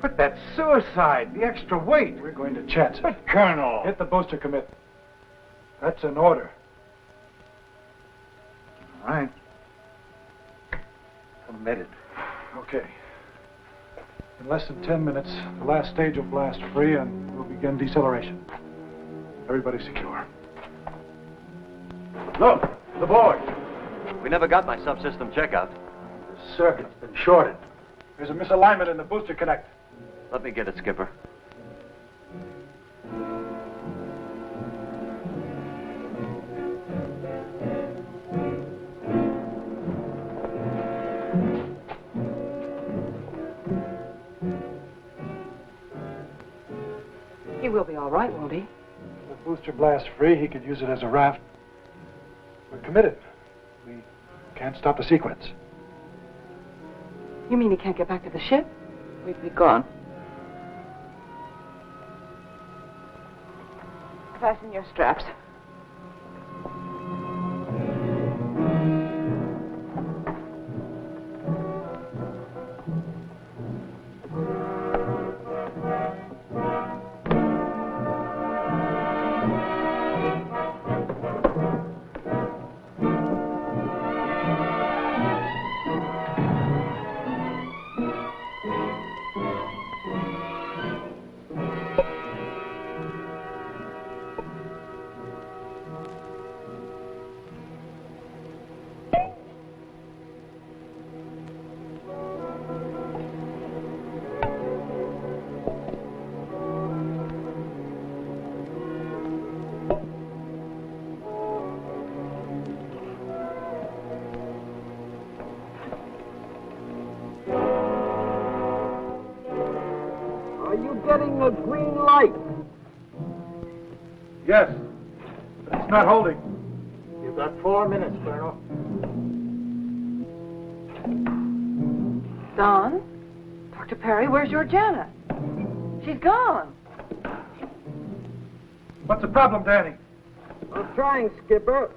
But that's suicide. The extra weight. We're going to chance it. But, Colonel. Hit the booster commit. That's an order. All right. Committed. Okay. In less than 10 minutes, the last stage will blast free and we'll begin deceleration. Everybody secure. Look, the board. We never got my subsystem checkout. The circuit's been shorted. There's a misalignment in the booster connect. Let me get it, Skipper. He will be all right, won't he? If the booster blasts free, he could use it as a raft. We're committed. We can't stop the sequence. You mean he can't get back to the ship? We'd be gone. Fasten your straps. Getting a green light. Yes. It's not holding. You've got 4 minutes, Colonel. Don? Dr. Perry, where's Georgiana? She's gone. What's the problem, Danny? I'm trying, Skipper,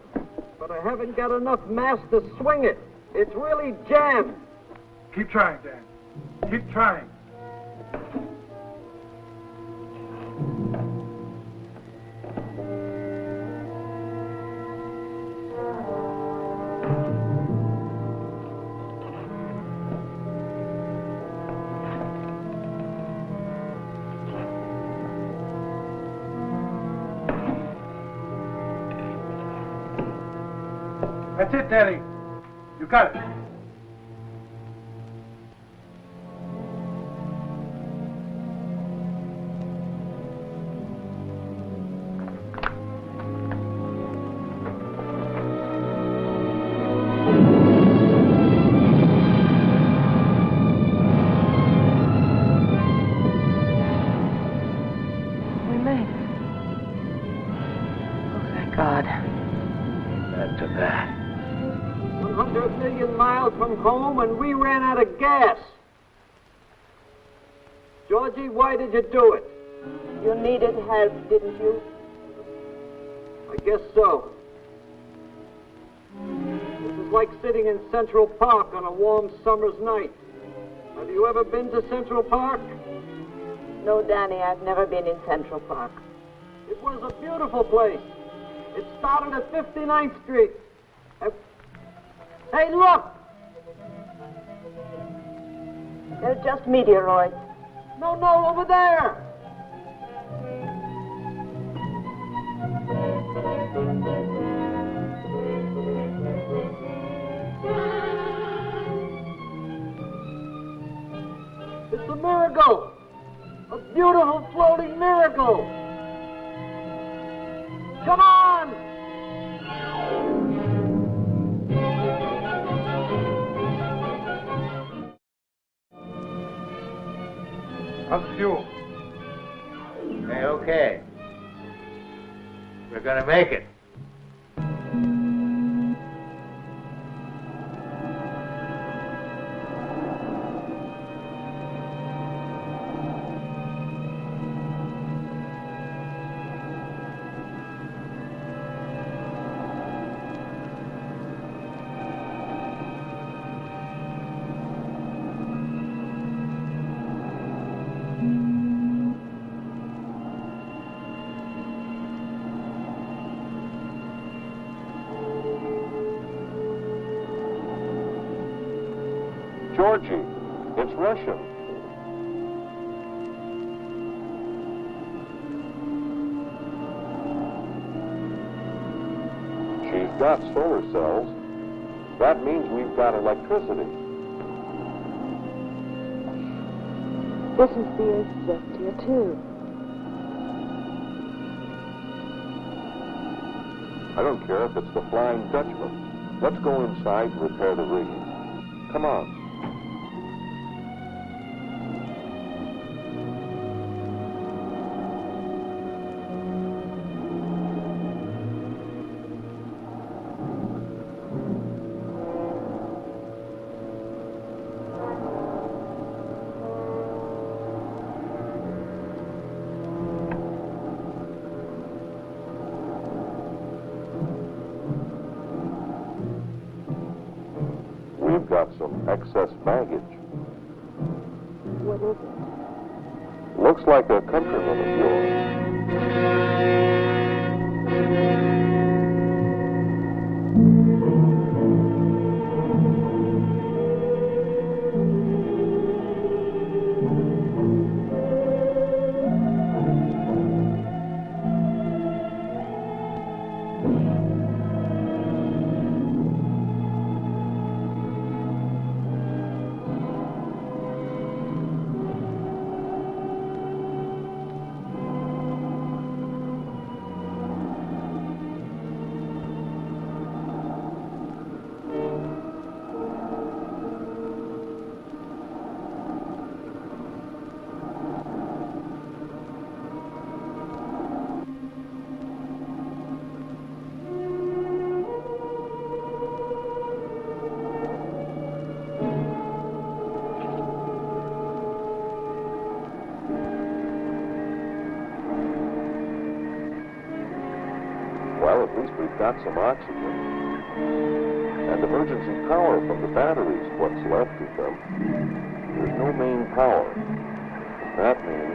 but I haven't got enough mass to swing it. It's really jammed. Keep trying, Dan. Keep trying. That's it, Danny. You got it. We made it. Oh, thank God. Amen to that. 100 million miles from home, and we ran out of gas. Georgie, why did you do it? You needed help, didn't you? I guess so. This is like sitting in Central Park on a warm summer's night. Have you ever been to Central Park? No, Danny, I've never been in Central Park. It was a beautiful place. It started at 59th Street. Hey, look! They're just meteoroids. No, over there! It's a miracle! A beautiful floating miracle! Come on! How's the fuel? Okay. We're gonna make it. Georgie, it's Russian. She's got solar cells. That means we've got electricity. This is the just here, too. I don't care if it's the Flying Dutchman. Let's go inside and repair the rigging. Come on. excess baggage. What is it? Looks like a countryman of yours. Well, at least we've got some oxygen. And emergency power from the batteries, what's left of them. There's no main power. That means...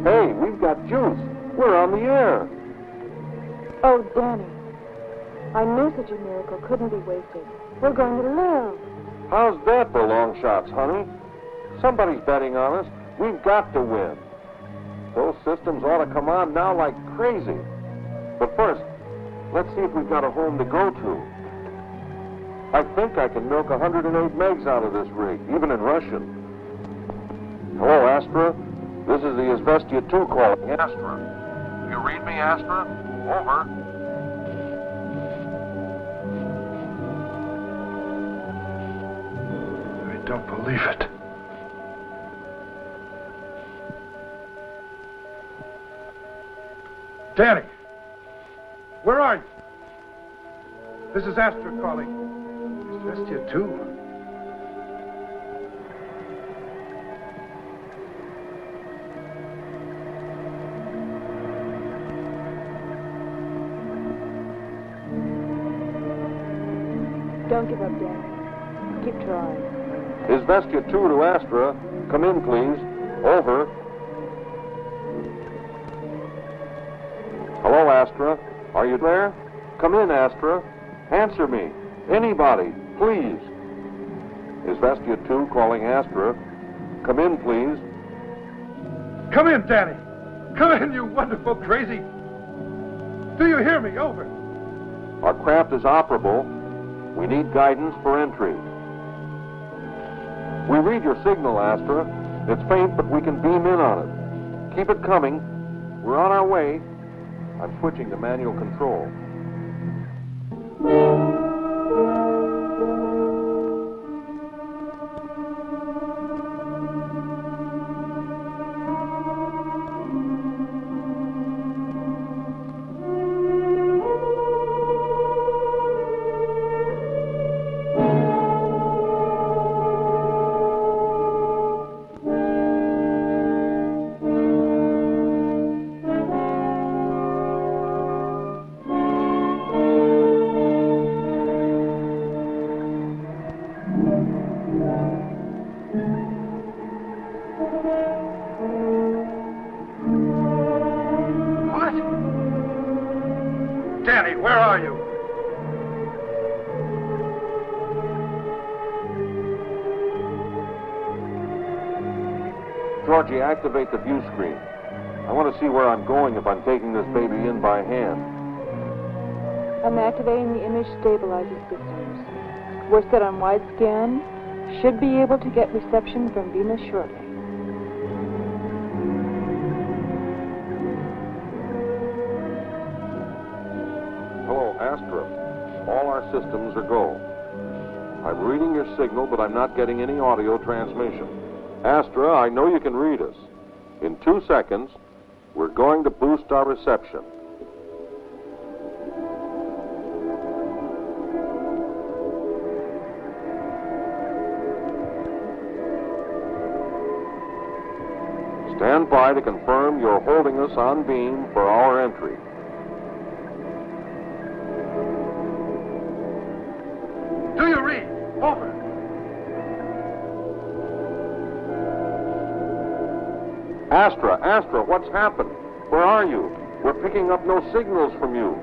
Hey, we've got juice. We're on the air. Oh, Danny. I knew such a miracle couldn't be wasted. We're going to live. How's that for long shots, honey? Somebody's betting on us. We've got to win. Those systems ought to come on now like crazy. But first, let's see if we've got a home to go to. I think I can milk 108 megs out of this rig, even in Russian. Hello, Astra. This is the Izvestia 2 calling. Astra. You read me, Astra? Over. I don't believe it. Danny! Where are you? This is Astra calling. Izvestia 2. Don't give up, Danny. Keep trying. Izvestia 2 to Astra. Come in, please. Over. Hello, Astra. Are you there? Come in, Astra. Answer me. Anybody, please. Is Vestia 2 calling Astra? Come in, please. Come in, Danny. Come in, you wonderful crazy. Do you hear me? Over. Our craft is operable. We need guidance for entry. We read your signal, Astra. It's faint, but we can beam in on it. Keep it coming. We're on our way. I'm switching to manual control. Danny, where are you? Georgie, activate the view screen. I want to see where I'm going if I'm taking this baby in by hand. I'm activating the image stabilizing systems. We're set on wide scan. Should be able to get reception from Venus shortly. Hello, Astra. All our systems are go. I'm reading your signal, but I'm not getting any audio transmission. Astra, I know you can read us. In 2 seconds, we're going to boost our reception. Stand by to confirm you're holding us on beam for our entry. Do you read? Over. Astra, what's happened? Where are you? We're picking up no signals from you.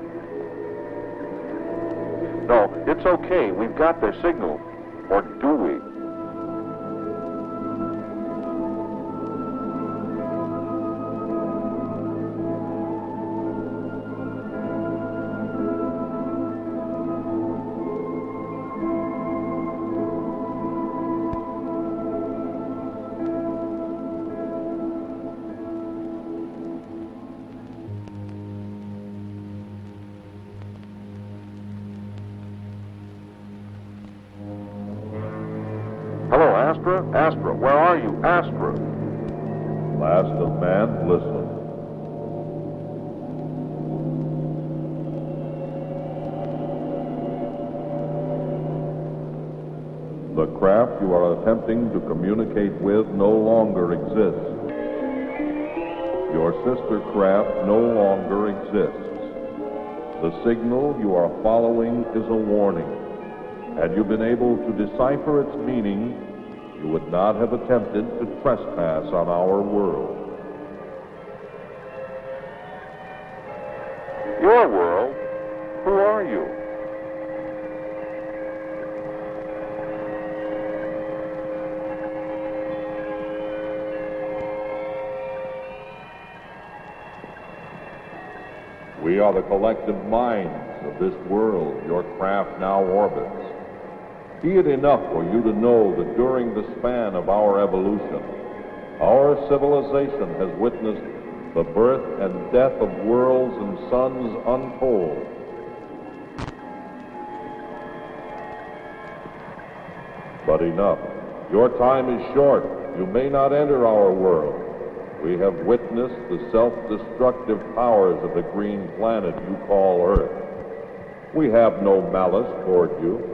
No, it's okay. We've got their signal. Or do we? Hello, Astra? Astra, where are you? Astra. Last of man, listen. The craft you are attempting to communicate with no longer exists. Your sister craft no longer exists. The signal you are following is a warning. Had you been able to decipher its meaning, you would not have attempted to trespass on our world. Your world? Who are you? We are the collective minds of this world your craft now orbits. Be it enough for you to know that during the span of our evolution, our civilization has witnessed the birth and death of worlds and suns untold. But enough. Your time is short. You may not enter our world. We have witnessed the self-destructive powers of the green planet you call Earth. We have no malice toward you.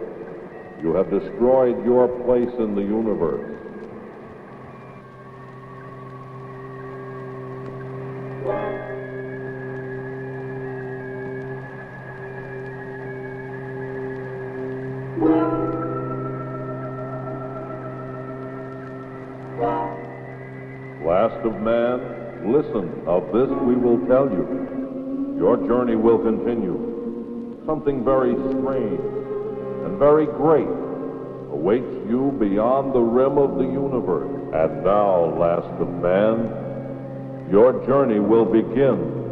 You have destroyed your place in the universe. Last of man, listen, of this we will tell you. Your journey will continue. something very strange and very great awaits you beyond the rim of the universe. And now, last of man, your journey will begin.